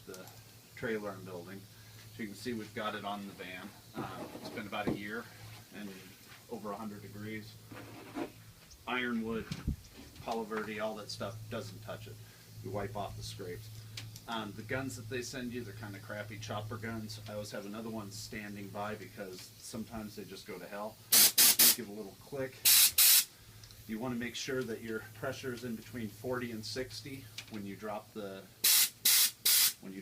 the trailer I'm building. So you can see we've got it on the van. It's been about a year and over 100 degrees. Ironwood, Palo Verde, all that stuff doesn't touch it. You wipe off the scrapes. The guns that they send you, they're kind of crappy chopper guns. I always have another one standing by because sometimes they just go to hell. Give a little click. You want to make sure that your pressure is in between 40 and 60 when you drop it. When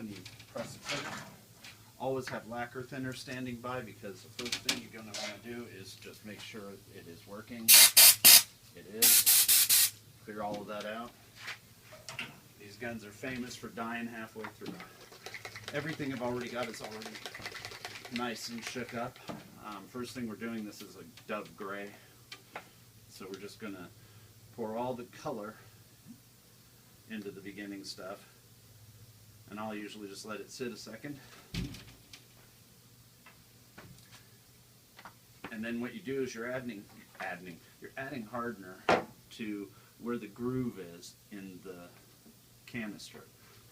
you press the trigger. Always have lacquer thinner standing by because the first thing you're going to want to do is just make sure it is working. It is. Clear all of that out. These guns are famous for dying halfway through. Everything I've already got is already nice and shook up. First thing we're doing, this is a dove gray. So we're just going to pour all the color into the beginning stuff. And I'll usually just let it sit a second. And then what you do is you're adding hardener to where the groove is in the canister.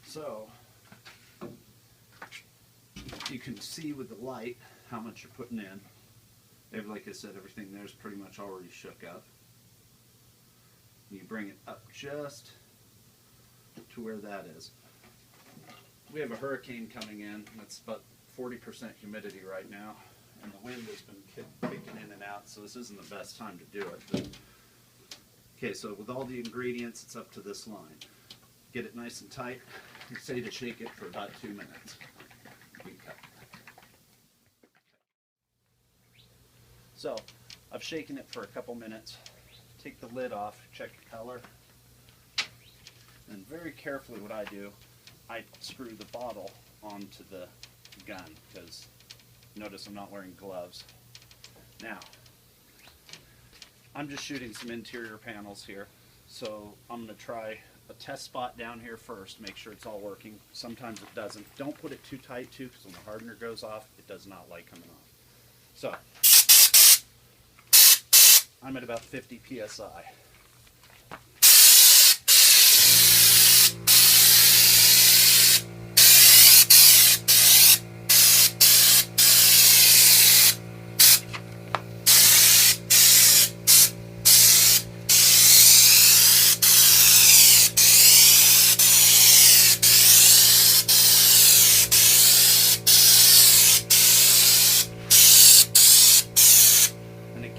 So you can see with the light how much you're putting in. Like I said, everything there's pretty much already shook up. You bring it up just to where that is. We have a hurricane coming in. It's about 40% humidity right now, and the wind has been kicking in and out, so this isn't the best time to do it. But, okay, so with all the ingredients, it's up to this line. Get it nice and tight. Say to shake it for about 2 minutes. You cut. So, I've shaken it for a couple minutes. Take the lid off, check your color, and very carefully what I do, I screw the bottle onto the gun, because notice I'm not wearing gloves. Now, I'm just shooting some interior panels here, so I'm going to try a test spot down here first, make sure it's all working. Sometimes it doesn't. Don't put it too tight too, because when the hardener goes off, it does not like coming off. So, I'm at about 50 psi.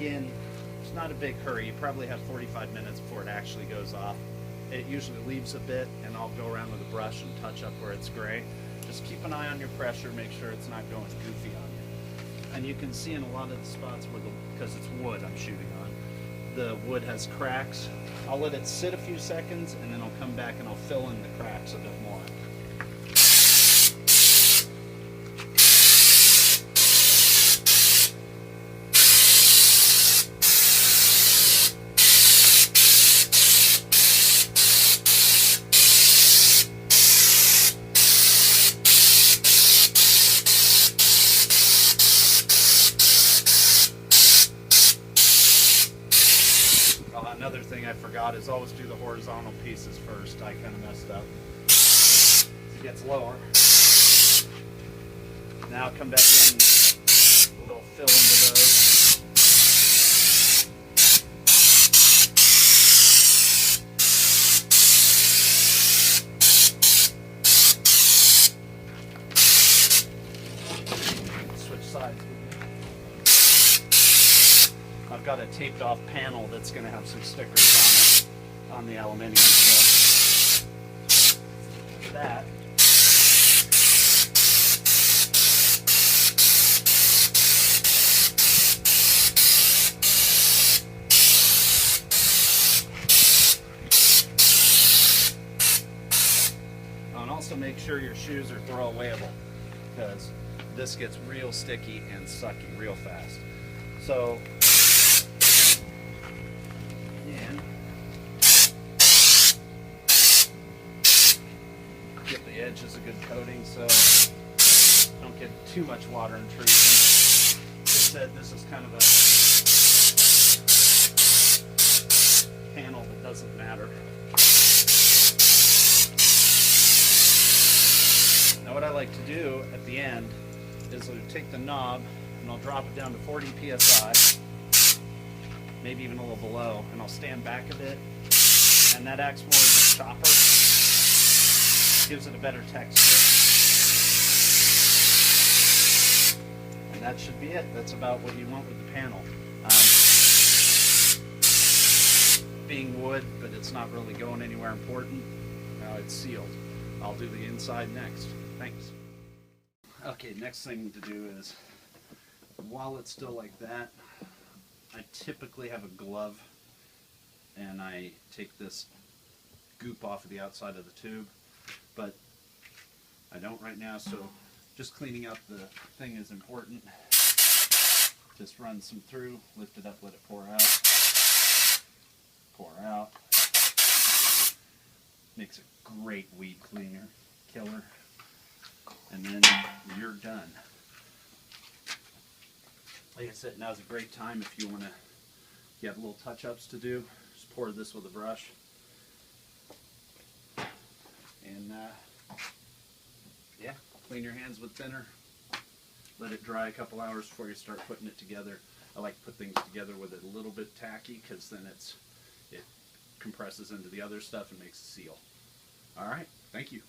Again, it's not a big hurry. You probably have 45 minutes before it actually goes off. It usually leaves a bit, and I'll go around with a brush and touch up where it's gray. Just keep an eye on your pressure, make sure it's not going goofy on you. And you can see in a lot of the spots where because it's wood I'm shooting on, the wood has cracks. I'll let it sit a few seconds, and then I'll come back and I'll fill in the cracks a bit more. Another thing I forgot is always do the horizontal pieces first. I kind of messed up. It gets lower. Now come back in, a little fill into those. Switch sides. I've got a taped off panel that's going to have some stickers on it, on the aluminum. So that. And also make sure your shoes are throwawayable, because this gets real sticky and sucky real fast. So give the edges a good coating so don't get too much water intrusion. As I said, this is kind of a panel that doesn't matter. like to do at the end is I'll take the knob and I'll drop it down to 40 psi, maybe even a little below, and I'll stand back a bit, and that acts more as a chopper, gives it a better texture. And that should be it. That's about what you want with the panel. Being wood, but it's not really going anywhere important. It's sealed. I'll do the inside next. Thanks. Okay, next thing to do is, while it's still like that, I typically have a glove and I take this goop off of the outside of the tube, but I don't right now, so just cleaning up the thing is important. Just run some through, lift it up, let it pour out. Pour out. Makes a great weed cleaner, killer. And then you're done. Like I said, now's a great time if you want to, you have little touch-ups to do, just pour this with a brush. And yeah, clean your hands with thinner. Let it dry a couple hours before you start putting it together. I like to put things together with it a little bit tacky because then it compresses into the other stuff and makes a seal. All right, thank you.